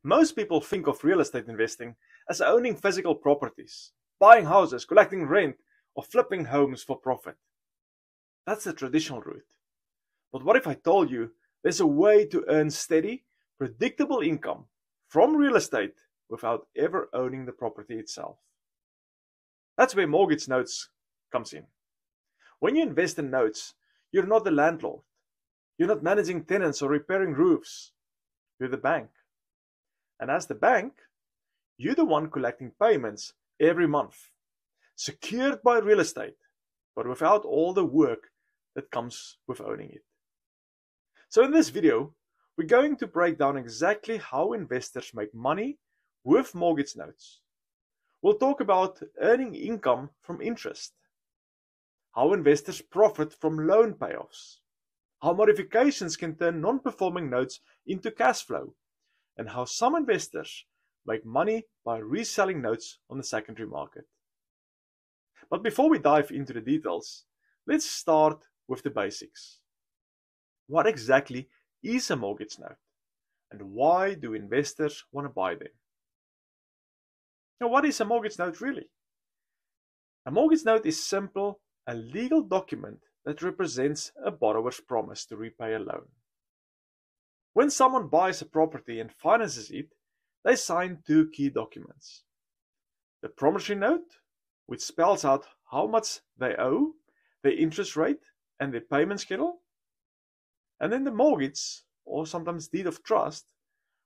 Most people think of real estate investing as owning physical properties, buying houses, collecting rent, or flipping homes for profit. That's the traditional route. But what if I told you there's a way to earn steady, predictable income from real estate without ever owning the property itself? That's where mortgage notes comes in. When you invest in notes, you're not the landlord. You're not managing tenants or repairing roofs. You're the bank. And as the bank, you're the one collecting payments every month, secured by real estate, but without all the work that comes with owning it. So in this video, we're going to break down exactly how investors make money with mortgage notes. We'll talk about earning income from interest, how investors profit from loan payoffs, how modifications can turn non-performing notes into cash flow, and how some investors make money by reselling notes on the secondary market. But before we dive into the details, let's start with the basics. What exactly is a mortgage note, and why do investors want to buy them? Now, what is a mortgage note really? A mortgage note is simple, a legal document that represents a borrower's promise to repay a loan. When someone buys a property and finances it, they sign two key documents. The promissory note, which spells out how much they owe, their interest rate, and their payment schedule. And then the mortgage, or sometimes deed of trust,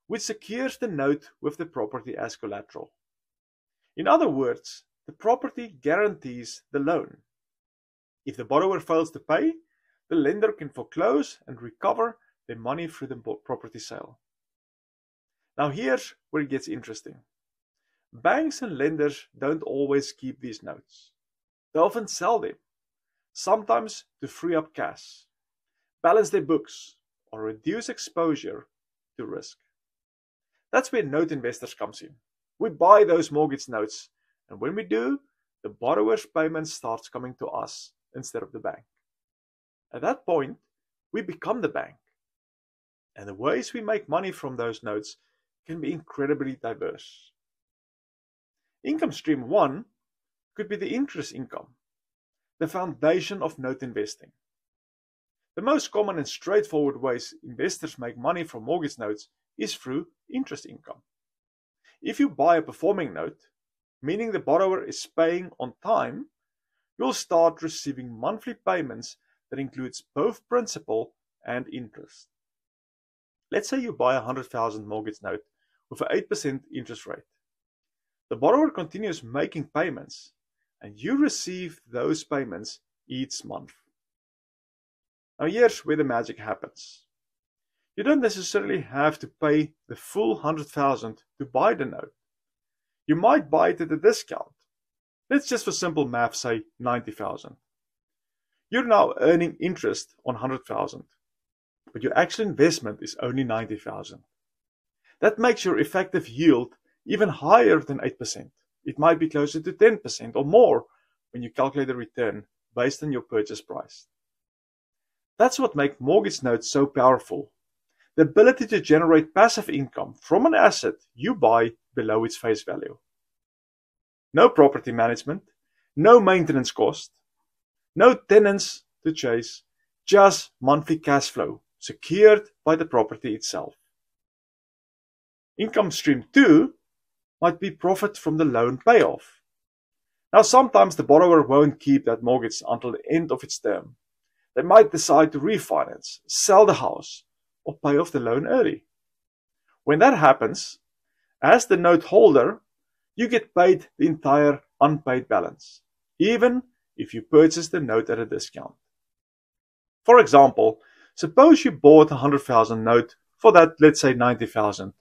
which secures the note with the property as collateral. In other words, the property guarantees the loan. If the borrower fails to pay, the lender can foreclose and recover their money through the property sale. Now here's where it gets interesting. Banks and lenders don't always keep these notes. They often sell them, sometimes to free up cash, balance their books, or reduce exposure to risk. That's where note investors comes in. We buy those mortgage notes, and when we do, the borrower's payment starts coming to us instead of the bank. At that point, we become the bank. And the ways we make money from those notes can be incredibly diverse. Income stream 1 could be the interest income, the foundation of note investing. The most common and straightforward ways investors make money from mortgage notes is through interest income. If you buy a performing note, meaning the borrower is paying on time, you'll start receiving monthly payments that includes both principal and interest. Let's say you buy a 100,000 mortgage note with an 8% interest rate. The borrower continues making payments, and you receive those payments each month. Now here's where the magic happens. You don't necessarily have to pay the full 100,000 to buy the note. You might buy it at a discount. Let's just for simple math say 90,000. You're now earning interest on 100,000, but your actual investment is only 90,000. That makes your effective yield even higher than 8%. It might be closer to 10% or more when you calculate the return based on your purchase price. That's what makes mortgage notes so powerful. The ability to generate passive income from an asset you buy below its face value. No property management, no maintenance cost, no tenants to chase, just monthly cash flow secured by the property itself. Income stream 2 might be profit from the loan payoff. Now sometimes the borrower won't keep that mortgage until the end of its term. They might decide to refinance, sell the house, or pay off the loan early. When that happens, as the note holder, you get paid the entire unpaid balance, even if you purchase the note at a discount. For example, suppose you bought a 100,000 note for that, let's say 90,000.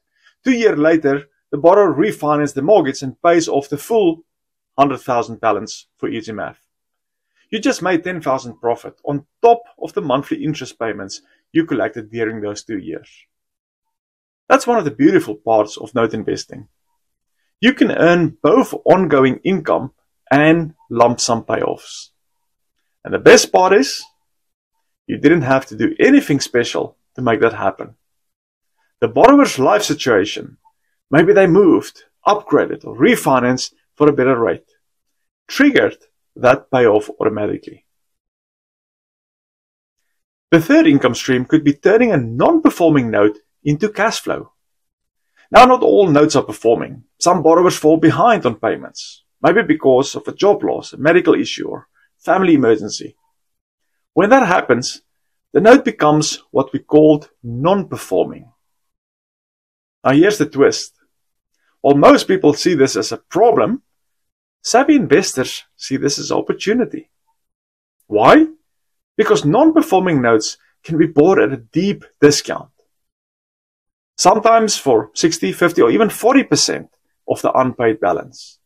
2 years later, the borrower refinances the mortgage and pays off the full 100,000 balance for easy math. You just made 10,000 profit on top of the monthly interest payments you collected during those 2 years. That's one of the beautiful parts of note investing. You can earn both ongoing income and lump sum payoffs. And the best part is, you didn't have to do anything special to make that happen. The borrower's life situation, Maybe they moved, upgraded, or refinanced for a better rate. Triggered that payoff automatically. The third income stream could be turning a non-performing note into cash flow. Now, not all notes are performing. Some borrowers fall behind on payments, maybe because of a job loss, a medical issue, or family emergency. When that happens, the note becomes what we called non-performing. Now, here's the twist. While most people see this as a problem, savvy investors see this as opportunity. Why? Because non-performing notes can be bought at a deep discount. Sometimes for 60, 50, or even 40% of the unpaid balance.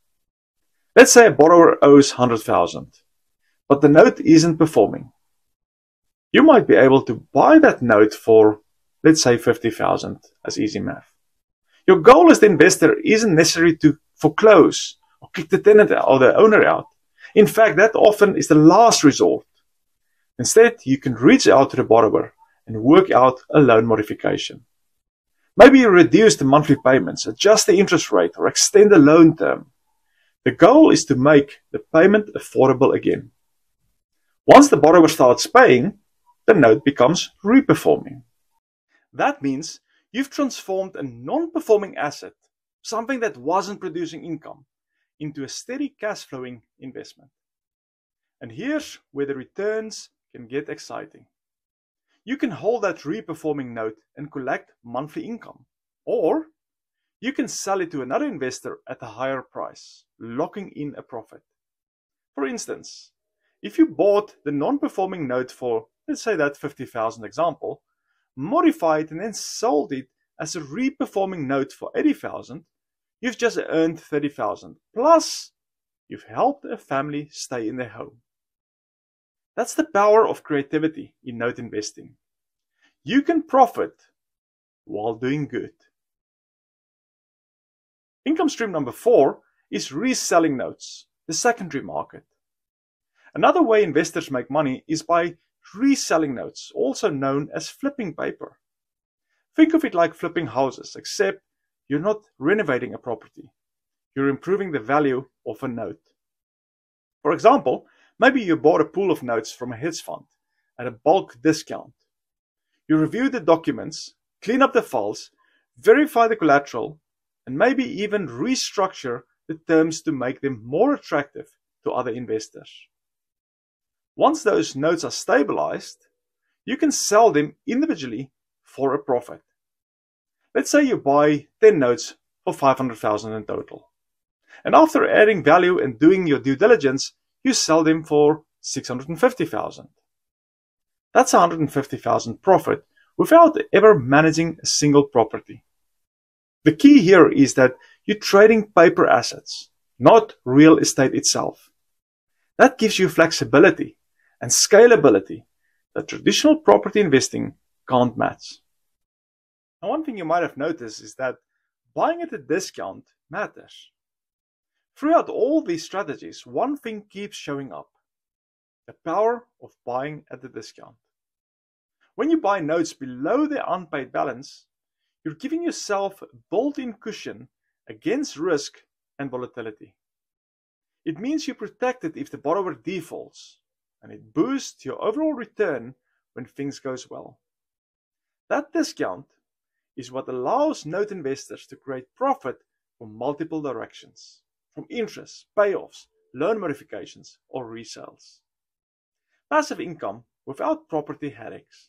Let's say a borrower owes 100,000, but the note isn't performing. You might be able to buy that note for, let's say, 50,000 as easy math. Your goal as the investor isn't necessarily to foreclose or kick the tenant or the owner out. In fact, that often is the last resort. Instead, you can reach out to the borrower and work out a loan modification. Maybe you reduce the monthly payments, adjust the interest rate, or extend the loan term. The goal is to make the payment affordable again. Once the borrower starts paying, the note becomes reperforming. That means you've transformed a non-performing asset, something that wasn't producing income, into a steady cash flowing investment. And here's where the returns can get exciting. You can hold that reperforming note and collect monthly income. Or you can sell it to another investor at a higher price, locking in a profit. For instance, if you bought the non-performing note for, let's say that 50,000 example, modify it and then sold it as a reperforming note for 80,000, you've just earned 30,000. Plus, you've helped a family stay in their home. That's the power of creativity in note investing. You can profit while doing good. Income stream number 4 is reselling notes, the secondary market. Another way investors make money is by reselling notes, also known as flipping paper. Think of it like flipping houses, except you're not renovating a property. You're improving the value of a note. For example, maybe you bought a pool of notes from a hedge fund at a bulk discount. You review the documents, clean up the files, verify the collateral, and maybe even restructure the terms to make them more attractive to other investors. Once those notes are stabilized, you can sell them individually for a profit. Let's say you buy 10 notes for 500,000 in total. And after adding value and doing your due diligence, you sell them for 650,000. That's 150,000 profit without ever managing a single property. The key here is that you're trading paper assets, not real estate itself. That gives you flexibility and scalability that traditional property investing can't match. Now, one thing you might have noticed is that buying at a discount matters. Throughout all these strategies, one thing keeps showing up: the power of buying at a discount. When you buy notes below their unpaid balance, you're giving yourself a built-in cushion against risk and volatility. It means you're protected if the borrower defaults, and it boosts your overall return when things go well. That discount is what allows note investors to create profit from multiple directions, from interest, payoffs, loan modifications, or resales. Passive income without property headaches.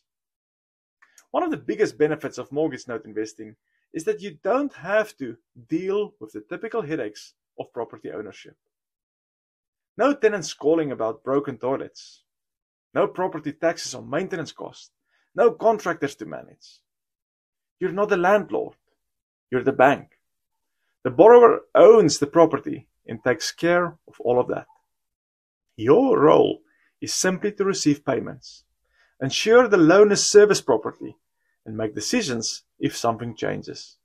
One of the biggest benefits of mortgage note investing is that you don't have to deal with the typical headaches of property ownership. No tenants calling about broken toilets. No property taxes or maintenance costs. No contractors to manage. You're not the landlord. You're the bank. The borrower owns the property and takes care of all of that. Your role is simply to receive payments, ensure the loan is serviced properly, and make decisions if something changes.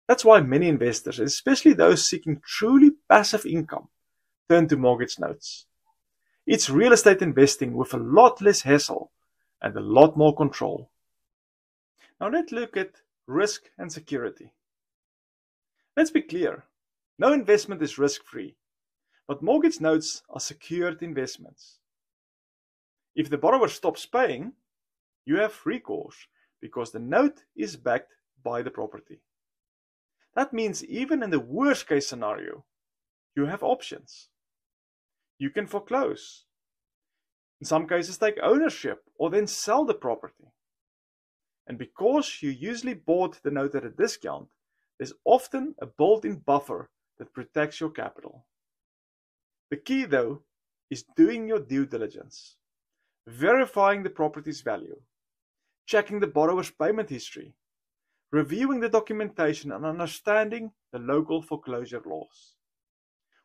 That's why many investors, especially those seeking truly passive income, turn to mortgage notes. It's real estate investing with a lot less hassle and a lot more control. Now let's look at risk and security. Let's be clear, no investment is risk-free, but mortgage notes are secured investments. If the borrower stops paying, you have recourse because the note is backed by the property. That means even in the worst case scenario, you have options. You can foreclose. In some cases, take ownership or then sell the property. And because you usually bought the note at a discount, there's often a built-in buffer that protects your capital. The key, though, is doing your due diligence, verifying the property's value, checking the borrower's payment history, reviewing the documentation and understanding the local foreclosure laws.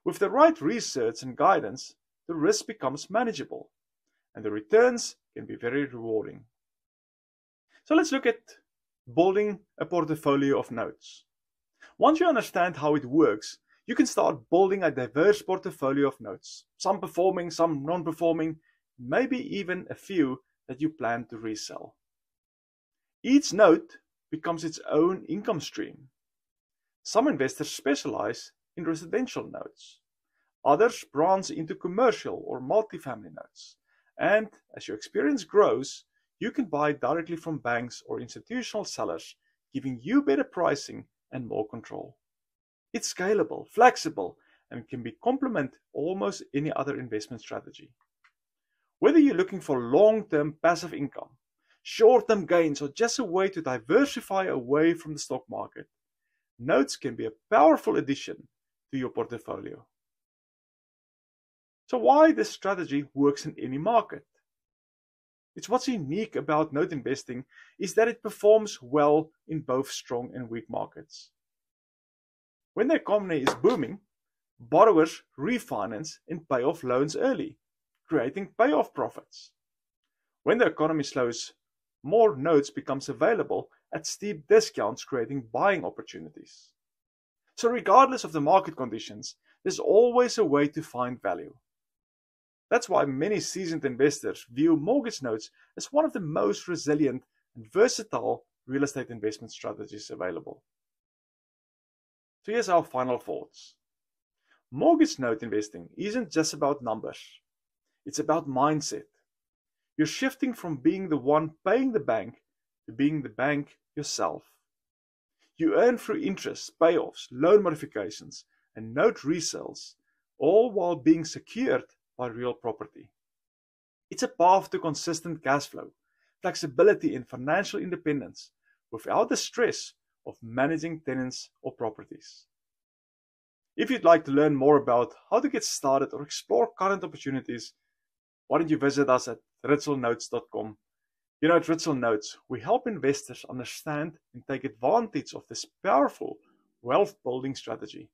With the right research and guidance, the risk becomes manageable and the returns can be very rewarding. So let's look at building a portfolio of notes. Once you understand how it works, you can start building a diverse portfolio of notes, some performing, some non-performing, maybe even a few that you plan to resell. Each note becomes its own income stream. Some investors specialize in residential notes. Others branch into commercial or multifamily notes. And as your experience grows, you can buy directly from banks or institutional sellers, giving you better pricing and more control. It's scalable, flexible, and can be complement almost any other investment strategy. Whether you're looking for long-term passive income, short-term gains, or just a way to diversify away from the stock market, notes can be a powerful addition to your portfolio. So why this strategy works in any market? It's what's unique about note investing is that it performs well in both strong and weak markets. When the economy is booming, borrowers refinance and pay off loans early, creating payoff profits. When the economy slows, more notes becomes available at steep discounts, creating buying opportunities. So regardless of the market conditions, there's always a way to find value. That's why many seasoned investors view mortgage notes as one of the most resilient and versatile real estate investment strategies available. So here's our final thoughts. Mortgage note investing isn't just about numbers. It's about mindset. You're shifting from being the one paying the bank to being the bank yourself. You earn through interest, payoffs, loan modifications, and note resales, all while being secured by real property. It's a path to consistent cash flow, flexibility, and financial independence without the stress of managing tenants or properties. If you'd like to learn more about how to get started or explore current opportunities, why don't you visit us at ritzelnotes.com. You know, at Ritzel Notes, we help investors understand and take advantage of this powerful wealth building strategy.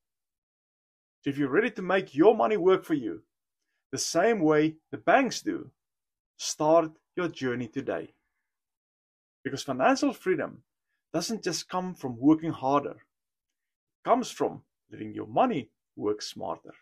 So if you're ready to make your money work for you, the same way the banks do, start your journey today. Because financial freedom doesn't just come from working harder. It comes from letting your money work smarter.